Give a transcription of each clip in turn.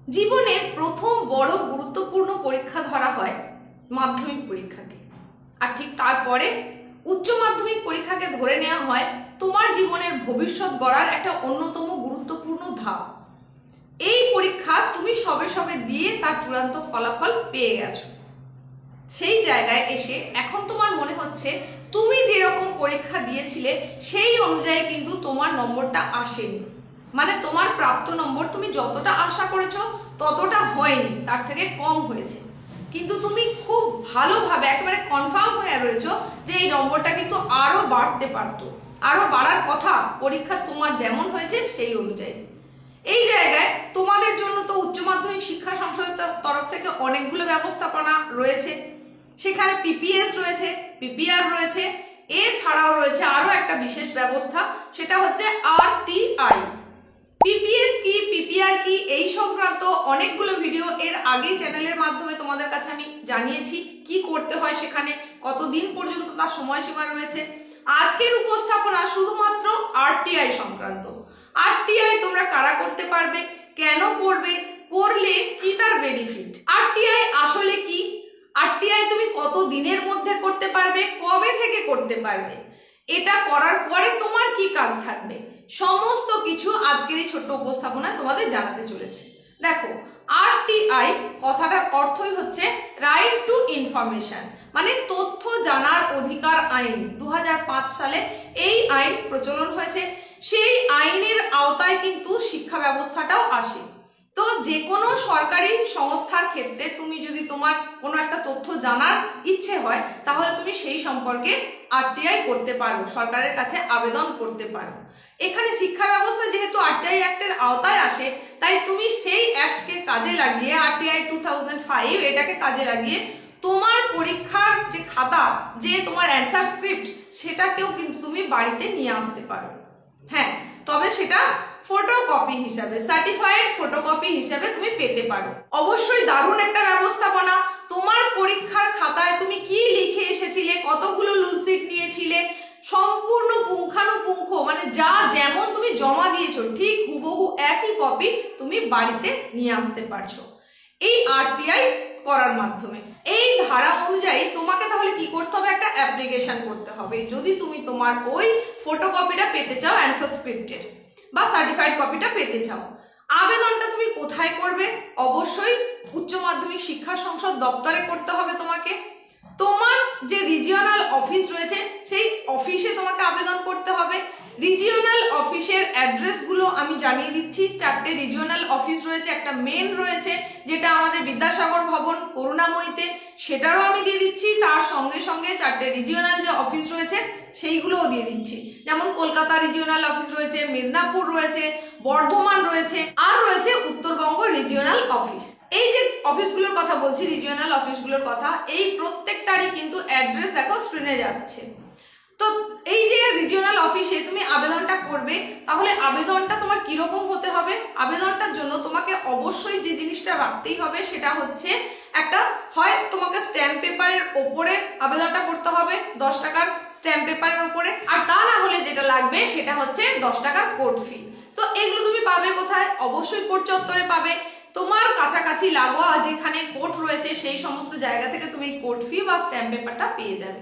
জীবনের প্রথম বড় গুরুত্বপূর্ণ পরীক্ষা ধরা হয় মাধ্যমিক পরীক্ষাকে, আর ঠিক তারপরে উচ্চ মাধ্যমিক পরীক্ষাকে ধরে নেওয়া হয় তোমার জীবনের ভবিষ্যৎ গড়ার একটা অন্যতম গুরুত্বপূর্ণ ধাপ। এই পরীক্ষা তুমি সবে সবে দিয়ে তার চূড়ান্ত ফলাফল পেয়ে গেছো। সেই জায়গায় এসে এখন তোমার মনে হচ্ছে তুমি যেরকম পরীক্ষা দিয়েছিলে সেই অনুযায়ী কিন্তু তোমার নম্বরটা আসেনি, মানে তোমার প্রাপ্ত নম্বর তুমি যতটা আশা করেছো ততটা হয়নি, তার থেকে কম হয়েছে। কিন্তু তুমি খুব ভালোভাবে একেবারে কনফার্ম হয়ে রয়েছো যে এই নম্বরটা কিন্তু আরো বাড়তে পারতো, আরো বাড়ার কথা পরীক্ষা তোমার যেমন হয়েছে সেই অনুযায়ী। এই জায়গায় তোমাদের জন্য তো উচ্চ মাধ্যমিক শিক্ষা সংসদের তরফ থেকে অনেকগুলো ব্যবস্থাপনা রয়েছে। সেখানে পিপিএস রয়েছে, পিপিআর রয়েছে, এছাড়াও রয়েছে আরো একটা বিশেষ ব্যবস্থা, সেটা হচ্ছে আরটিআই। পিপিএস কি, পিপিআর কি, এই সংক্রান্ত অনেকগুলো ভিডিও এর আগে চ্যানেলের মাধ্যমে তোমাদের কাছে আমি জানিয়েছি। কি করতে হয় সেখানে, কতদিন পর্যন্ত তার সময়সীমা রয়েছে। আজকের উপস্থাপনা শুধুমাত্র আরটিআই সংক্রান্ত। আরটিআই তোমরা কারা করতে পারবে, কেন করবে, করলে কি তার বেনিফিট, আরটিআই আসলে কি, আরটিআই তুমি কত দিনের মধ্যে করতে পারবে, কবে থেকে করতে পারবে, এটা করার পরে তোমার কি কাজ থাকবে, সমস্ত কিছু আজকের এই ছোট্ট উপস্থাপনায় তোমাদের জানাতে চলেছে। দেখো, আরটিআই কথাটার অর্থই হচ্ছে রাইট টু ইনফরমেশন, মানে তথ্য জানার অধিকার আইন। 2005 সালে এই আইন প্রচলন হয়েছে। সেই আইনের আওতায় কিন্তু শিক্ষা ব্যবস্থাটাও আসে। তো যে কোনো সরকারি সংস্থার ক্ষেত্রে তুমি যদি তোমার কোনো একটা তথ্য জানার ইচ্ছে হয় তাহলে তুমি সেই সম্পর্কে আরটিআই করতে পারো, সরকারের কাছে আবেদন করতে পারো। এখানে শিক্ষা ব্যবস্থা যেহেতু আরটিআই অ্যাক্টের আওতায় আসে, তাই তুমি সেই অ্যাক্টকে কাজে লাগিয়ে, আরটিআই 2005 এটাকে কাজে লাগিয়ে তোমার পরীক্ষার যে খাতা, যে তোমার অ্যান্সার স্ক্রিপ্ট, সেটাকেও কিন্তু তুমি বাড়িতে নিয়ে আসতে পারো। হ্যাঁ, তবে সেটা ফটোকপি হিসাবে, সার্টিফাইড ফটোকপি হিসাবে তুমি পেতে পারো। অবশ্যই দারুণ একটা ব্যবস্থাপনা। তোমার পরীক্ষার খাতায় তুমি কি লিখে এসেছিলে, কতগুলো লুজশিট নিয়েছিলে, সম্পূর্ণ পুঙ্খানুপুঙ্খ, মানে যা যেমন তুমি জমা দিয়েছো ঠিক হুবহু একই কপি তুমি বাড়িতে নিয়ে আসতে পারছো এই আরটিআই করার মাধ্যমে। এই ধারা অনুযায়ী তোমাকে তাহলে কি করতে হবে, একটা অ্যাপ্লিকেশন করতে হবে যদি তুমি তোমার ওই ফটোকপিটা পেতে চাও, অ্যান্সার স্ক্রিপ্টের বা সার্টিফাইড কপিটা পেতে চাও। আবেদনটা তুমি কোথায় করবে, অবশ্যই উচ্চ মাধ্যমিক শিক্ষা সংসদ দপ্তরে করতে হবে তোমাকে। তোমার যে রিজিওনাল অফিস রয়েছে সেই অফিসে তোমাকে আবেদন করতে হবে। রিজিওনাল অফিসের অ্যাড্রেসগুলো আমি জানিয়ে দিচ্ছি। 4টে রিজিওনাল অফিস রয়েছে, একটা মেন রয়েছে যেটা আমাদের বিদ্যাসাগর ভবন করুণাময়ীতে, সেটারও আমি দিয়ে দিচ্ছি। তার সঙ্গে সঙ্গে 4টে রিজিওনাল যে অফিস রয়েছে সেইগুলোও দিয়ে দিচ্ছি, যেমন কলকাতা রিজিওনাল অফিস রয়েছে, মেদিনীপুর রয়েছে, বর্ধমান রয়েছে, আর রয়েছে উত্তরবঙ্গ রিজিওনাল অফিস। এই যে অফিসগুলোর কথা বলছি, রিজিওনাল অফিসগুলোর কথা, এই প্রত্যেকটারই কিন্তু অ্যাড্রেস দেখো স্ক্রিনে যাচ্ছে। তো এই যে রিজিওনাল অফিসে তুমি আবেদনটা করবে, তাহলে আবেদনটা তোমার কিরকম হতে হবে, আবেদনটার জন্য তোমাকে অবশ্যই যে জিনিসটা রাখতেই হবে সেটা হচ্ছে একটা, হয় তোমাকে স্ট্যাম্প পেপারের ওপরে আবেদনটা করতে হবে 10 টাকার স্ট্যাম্প পেপারের ওপরে, আর তা না হলে যেটা লাগবে সেটা হচ্ছে 10 টাকার কোর্ট ফি। তো এগুলো তুমি পাবে কোথায়, অবশ্যই কোর্ট চত্বরে পাবে। তোমার কাছাকাছি লাগোয়া যেখানে কোর্ট রয়েছে সেই সমস্ত জায়গা থেকে তুমি কোর্ট ফি বা স্ট্যাম্প পেপারটা পেয়ে যাবে।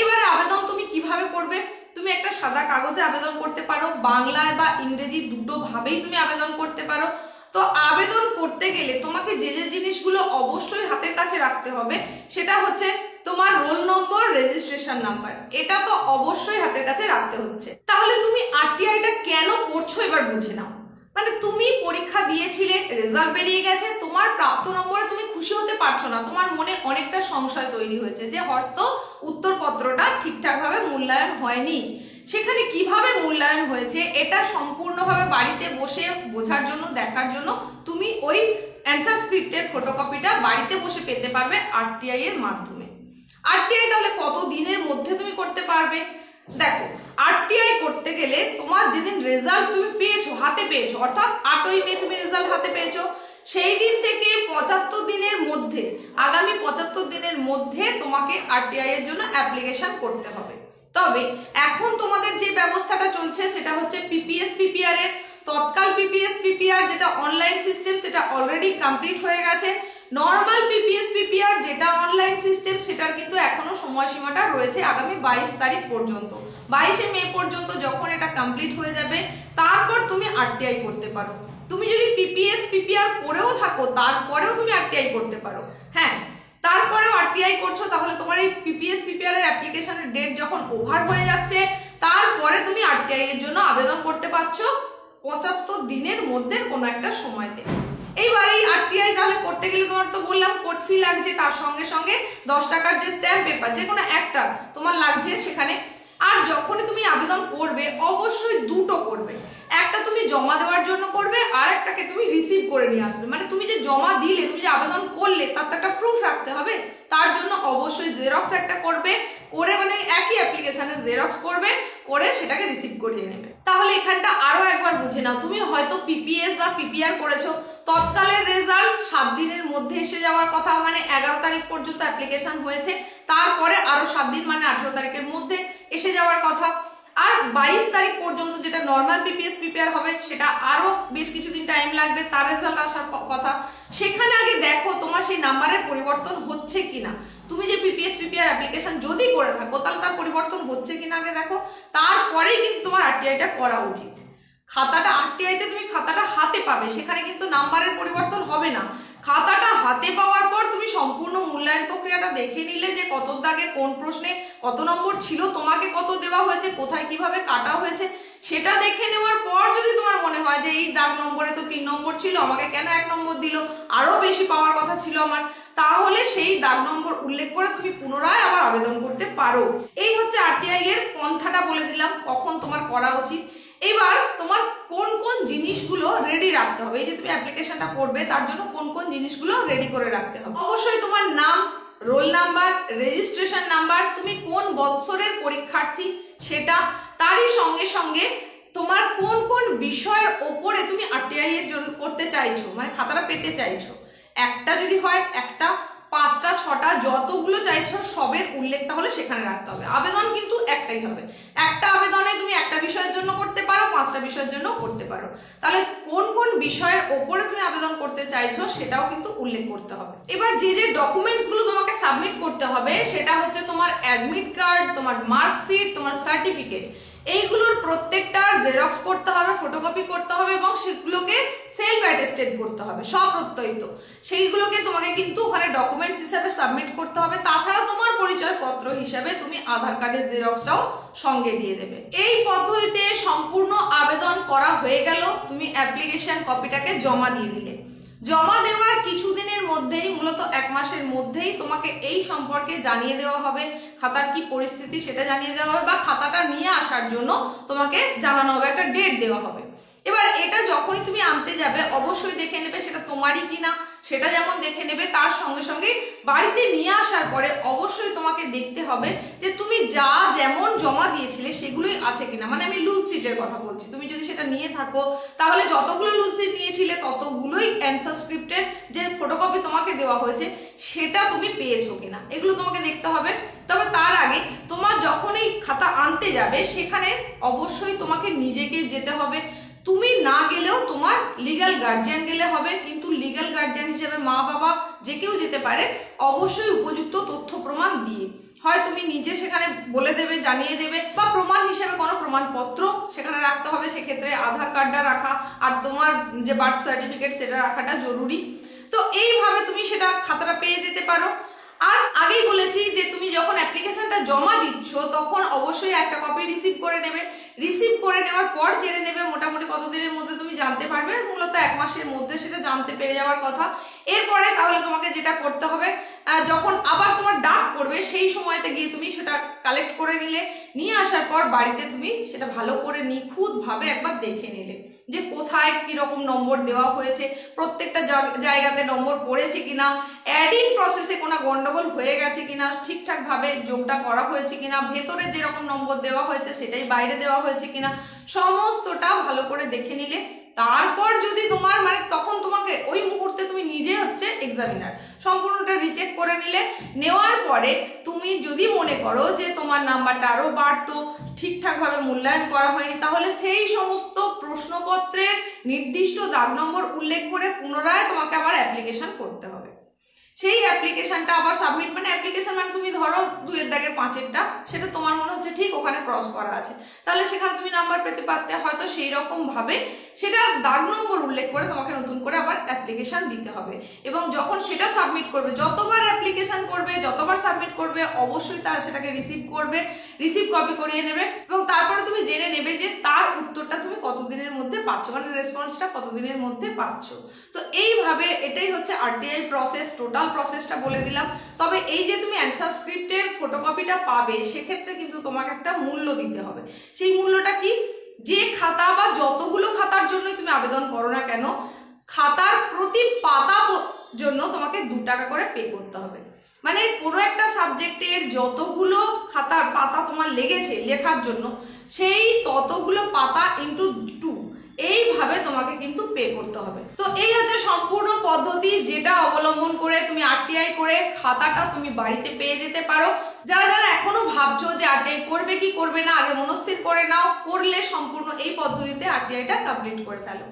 এবারে আবেদন তুমি কিভাবে করবে, তুমি একটা সাদা কাগজে আবেদন করতে পারো, বাংলায় বা ইংরেজি দুটো ভাবেই তুমি আবেদন করতে পারো। তো আবেদন করতে গেলে তোমাকে যে যে জিনিসগুলো অবশ্যই হাতের কাছে রাখতে হবে সেটা হচ্ছে তোমার রোল নম্বর, রেজিস্ট্রেশন নাম্বার, এটা তো অবশ্যই হাতের কাছে রাখতে হচ্ছে। তাহলে তুমি আরটিআইটা কেন করছো এবার বুঝে নাও। মানে তুমি পরীক্ষা দিয়েছিলে, রেজাল্ট বেরিয়ে গেছে, তোমার প্রাপ্ত নম্বরে তুমি খুশি হতে পারছো না, তোমার মনে অনেকটা সংশয় তৈরি হয়েছে যে হয়তো উত্তরপত্রটা ঠিকঠাকভাবে মূল্যায়ন হয়নি। সেখানে কিভাবে মূল্যায়ন হয়েছে এটা সম্পূর্ণভাবে বাড়িতে বসে বোঝার জন্য, দেখার জন্য তুমি ওই অ্যান্সার স্ক্রিপ্টের ফটোকপিটা বাড়িতে বসে পেতে পারবে আরটিআই এর মাধ্যমে। আরটিআই তাহলে কত দিনের মধ্যে তুমি করতে পারবে, দেখো আরটিআই করতে গেলে তোমার যেদিন রেজাল্ট তুমি পেয়েছো, হাতে পেয়েছো, অর্থাৎ 8ই মে তুমি রেজাল্ট হাতে পেয়েছো, সেই দিন থেকে 75 দিনের মধ্যে, আগামী 75 দিনের মধ্যে তোমাকে আরটিআই এর জন্য অ্যাপ্লিকেশন করতে হবে। তবে এখন তোমাদের যে ব্যবস্থাটা চলছে সেটা হচ্ছে পিপিএস পিপিআর এর। তৎকাল পিপিএস পিপিআর যেটা অনলাইন সিস্টেম সেটা অলরেডি কমপ্লিট হয়ে গেছে। নর্মাল পিপিএস পিপিআর যেটা অনলাইন সিস্টেম সেটার কিন্তু এখনো সময়সীমাটা রয়েছে আগামী 22 তারিখ পর্যন্ত। 22শে মে পর্যন্ত যখন এটা কমপ্লিট হয়ে যাবে তারপর তুমি আরটিআই করতে পারো। তুমি যদি পিপিএস পিপিআর করেও থাকো তারপরেও তুমি আরটিআই করতে পারো। হ্যাঁ, তারপরেও আরটিআই করছো তাহলে তোমার এই পিপিএস পিপিআর এর অ্যাপ্লিকেশনের ডেট যখন ওভার হয়ে যাচ্ছে তারপরে তুমি আরটিআই এর জন্য আবেদন করতে পারছো 75 দিনের মধ্যে কোনো একটা সময়তে। এইবার এই আরটিআই তাহলে করতে গেলে তোমার তো বললাম কোর্ট ফি লাগছে, তার সঙ্গে সঙ্গে 10 টাকার যে স্ট্যাম্প পেপার যে কোনো একটা তোমার লাগছে সেখানে। আর যখনই তুমি আবেদন করবে অবশ্যই দুটো করবে, একটা তুমি জমা দেওয়ার জন্য করবে আর একটাকে তুমি রিসিভ করে নিয়ে আসবে। মানে তুমি যে জমা দিলে, তুমি যে আবেদন করলে তার তো একটা প্রুফ রাখতে হবে, তার জন্য অবশ্যই জেরক্স একটা করবে, করে মানে একই অ্যাপ্লিকেশনের জেরক্স করবে, করে সেটাকে রিসিভ করিয়ে নেবে। তাহলে এখানটা আরো একবার বুঝে নাও, তুমি হয়তো পিপিএস বা পিপিআর করেছো, তৎকালের রেজাল্ট 7 দিনের মধ্যে এসে যাওয়ার কথা, মানে 11 তারিখ পর্যন্ত অ্যাপ্লিকেশন হয়েছে, তারপরে আরো 7 দিন মানে 18 তারিখের মধ্যে এসে যাওয়ার কথা। আর 22 তারিখ পর্যন্ত যেটা নর্মাল পিপিএস পিপিআর হবে সেটা আরো বেশ কিছুদিন টাইম লাগবে, তার রেজাল্ট আসার কথা। সেখানে আগে দেখো তোমার সেই নাম্বারের পরিবর্তন হচ্ছে কিনা। তুমি যে পিপিএস পিপিআর অ্যাপ্লিকেশন যদি করে থাকো তাহলে তার পরিবর্তন হচ্ছে কিনা আগে দেখো, তারপরেই কিন্তু তোমার আরটিআইটা করা উচিত। খাতাটা আরটিআইতে তুমি খাতাটা হাতে পাবে, সেখানে কিন্তু নাম্বারের পরিবর্তন হবে না। খাতাটা হাতে পাওয়ার পর তুমি সম্পূর্ণ মূল্যায়ন প্রক্রিয়াটা দেখে নিলে যে কত দাগে কোন প্রশ্নে কত নম্বর ছিল, তোমাকে কত দেওয়া হয়েছে, কোথায় কিভাবে কাটা হয়েছে, সেটা দেখে নেওয়ার পর যদি তোমার মনে হয় যে এই দাগ নম্বরে তো 3 নম্বর ছিল, আমাকে কেন 1 নম্বর দিল, আরো বেশি পাওয়ার কথা ছিল আমার, তাহলে সেই দাগ নম্বর উল্লেখ করে তুমি পুনরায় আবার আবেদন করতে পারো। এই হচ্ছে আরটিআই এর পন্থাটা বলে দিলাম কখন তোমার করা উচিত। এবার তোমার কোন কোন জিনিসগুলো রেডি রাখতে হবে, এই যে তুমি অ্যাপ্লিকেশনটা করবে তার জন্য কোন কোন জিনিসগুলো রেডি করে রাখতে হবে। অবশ্যই তোমার নাম, রোল নাম্বার, রেজিস্ট্রেশন নাম্বার, তুমি কোন বৎসরের পরীক্ষার্থী সেটা, তারই সঙ্গে সঙ্গে তোমার কোন কোন বিষয়ের ওপরে তুমি আরটিআই এর জন্য করতে চাইছো, মানে খাতাটা পেতে চাইছো। একটা যদি হয় একটা, 5টা 6টা যতগুলো চাইছো সবের উল্লেখ তাহলে সেখানে রাখতে হবে। আবেদন কিন্তু একটাই হবে, একটা আবেদনে তুমি একটা বিষয়ের জন্য করতে পারো, 5টা বিষয়ের জন্য করতে পারো। তাহলে কোন কোন বিষয়ের ওপরে তুমি আবেদন করতে চাইছো সেটাও কিন্তু উল্লেখ করতে হবে। এবার যে যে ডকুমেন্টস গুলো তোমাকে সাবমিট করতে হবে সেটা হচ্ছে তোমার অ্যাডমিট কার্ড, তোমার মার্কশিট, তোমার সার্টিফিকেট, এইগুলোর প্রত্যেকটা জেরক্স করতে হবে, ফটোকপি করতে হবে এবং সেগুলোকে সেলফ অ্যাটেস্টেড করতে হবে, স্বপ্রত্যয়িত। সেইগুলোকে তোমাকে কিন্তু ওখানে ডকুমেন্টস হিসাবে সাবমিট করতে হবে। তাছাড়া তোমার পরিচয়পত্র হিসাবে তুমি আধার কার্ডের জেরক্সটাও সঙ্গে দিয়ে দেবে। এই পদ্ধতিতে সম্পূর্ণ আবেদন করা হয়ে গেল, তুমি অ্যাপ্লিকেশন কপিটাকে জমা দিয়ে দিলে। জমা দেওয়ার কিছুদিনের মধ্যেই, মূলত 1 মাসের মধ্যেই তোমাকে এই সম্পর্কে জানিয়ে দেওয়া হবে, খাতার কি পরিস্থিতি সেটা জানিয়ে দেওয়া হবে, বা খাতাটা নিয়ে আসার জন্য তোমাকে জানানো হবে, একটা ডেট দেওয়া হবে। এবার এটা যখনই তুমি আনতে যাবে অবশ্যই দেখে নেবে সেটা তোমারই কিনা, সেটা যেমন দেখে নেবে, তার সঙ্গে সঙ্গে বাড়িতে নিয়ে আসার পরে অবশ্যই তোমাকে দেখতে হবে যে তুমি যা যেমন জমা দিয়েছিলে সেগুলোই আছে কিনা। মানে আমি লুজ সিটের কথা বলছি, তুমি যদি সেটা নিয়ে থাকো তাহলে যতগুলো লুজ সিট নিয়েছিলে ততগুলোই অ্যান্সার স্ক্রিপ্টের যে ফটোকপি তোমাকে দেওয়া হয়েছে সেটা তুমি পেয়েছো কিনা, এগুলো তোমাকে দেখতে হবে। তবে তার আগে তোমার যখন এই খাতা আনতে যাবে সেখানে অবশ্যই তোমাকে নিজেকে যেতে হবে। তুমি না গেলেও তোমার লিগ্যাল গার্জিয়ান গেলে হবে, কিন্তু লিগ্যাল গার্জিয়ান হিসেবে মা বাবা যে কেউ যেতে পারে, অবশ্যই উপযুক্ত তথ্য প্রমাণ দিয়ে। হয় তুমি নিজে সেখানে বলে দেবে, জানিয়ে দেবে, বা প্রমাণ হিসেবে কোনো প্রমাণপত্র সেখানে রাখতে হবে, সেক্ষেত্রে আধার কার্ডটা রাখা আর তোমার যে বার্থ সার্টিফিকেট সেটা রাখাটা জরুরি। তো এইভাবে তুমি সেটা খাতাটা পেয়ে যেতে পারো। আর আগেই বলেছি যে তুমি যখন অ্যাপ্লিকেশনটা জমা দিচ্ছ তখন অবশ্যই একটা কপি রিসিভ করে নেবে। রিসিভ করে নেওয়ার পর জেনে নেবে মোটামুটি কতদিনের মধ্যে তুমি জানতে পারবে, মূলত 1 মাসের মধ্যে সেটা জানতে পেরে যাওয়ার কথা। এরপরে তাহলে তোমাকে যেটা করতে হবে, যখন আবার তোমার ডাক পড়বে সেই সময়তে গিয়ে তুমি সেটা কালেক্ট করে নিলে, নিয়ে আসার পর বাড়িতে তুমি সেটা ভালো করে নিখুঁতভাবে একবার দেখে নিলে যে কোথায় কিরকম নম্বর দেওয়া হয়েছে, প্রত্যেকটা জায়গাতে নম্বর পড়েছে কিনা, অ্যাডিং প্রসেসে কোনো গন্ডগোল হয়ে গেছে কিনা, ঠিকঠাক ভাবে যোগটা করা হয়েছে কিনা, ভেতরে যেরকম নম্বর দেওয়া হয়েছে সেটাই বাইরে দেওয়া হয়েছে কিনা, সমস্তটা ভালো করে দেখে নিলে তারপর যদি তোমার মানে তখন তোমাকে ওই মুহূর্তে তুমি নিজে হচ্ছে এক্সামিনার, সম্পূর্ণটা রিচেক করে নিলে, নেওয়ার পরে তুমি যদি মনে করো যে তোমার নাম্বারটা আরও বাড়তো, ঠিকঠাকভাবে মূল্যায়ন করা হয়নি, তাহলে সেই সমস্ত প্রশ্নপত্রের নির্দিষ্ট দাগ নম্বর উল্লেখ করে পুনরায় তোমাকে আবার অ্যাপ্লিকেশন করতে হবে। সেই অ্যাপ্লিকেশনটা আবার সাবমিট, মানে অ্যাপ্লিকেশন মানে তুমি ধরো 2 দাগের 5-এরটা, সেটা তোমার মনে হচ্ছে ঠিক ওখানে ক্রস করা আছে, তাহলে সেখানে তুমি নাম্বার পেতে পারতে, হয়তো সেই রকম ভাবে সেটা দাগ নম্বর উল্লেখ করে তোমাকে নতুন করে আবার অ্যাপ্লিকেশন দিতে হবে। এবং যখন সেটা সাবমিট করবে, যতবার অ্যাপ্লিকেশন করবে, যতবার সাবমিট করবে, অবশ্যই তার সেটাকে রিসিভ করবে, রিসিভ কপি করিয়ে নেবে, এবং তারপরে তুমি জেনে নেবে যে তার উত্তরটা তুমি কতদিনের মধ্যে পাচ্ছ, মানে রেসপন্সটা কতদিনের মধ্যে পাচ্ছ। তো এইভাবে এটাই হচ্ছে আরটিআই প্রসেস, টোটাল প্রসেসটা বলে দিলাম। তবে এই যে তুমি অ্যান্সার স্ক্রিপ্টের ফটোকপিটা পাবে, সেক্ষেত্রে কিন্তু তোমাকে একটা মূল্য দিতে হবে। সেই মূল্যটা কি, যে খাতা বা যতগুলো খাতার জন্যই তুমি আবেদন করো না কেন, খাতার প্রতি পাতা জন্য তোমাকে 2 টাকা করে পে করতে হবে। মানে কোনো একটা সাবজেক্টের যতগুলো খাতার পাতা তোমার লেগেছে লেখার জন্য, সেই ততগুলো পাতা ইন্টু 2, এইভাবে তোমাকে কিন্তু পে করতে হবে। তো এই হচ্ছে সম্পূর্ণ পদ্ধতি, যেটা অবলম্বন করে তুমি আরটিআই করে খাতাটা তুমি বাড়িতে পেয়ে যেতে পারো। যারা যারা এখনো ভাবছো যে আরটিআই করবে কি করবে না, আগে মনস্থির করে নাও, করলে সম্পূর্ণ এই পদ্ধতিতে আরটিআইটা কমপ্লিট করে ফেলো।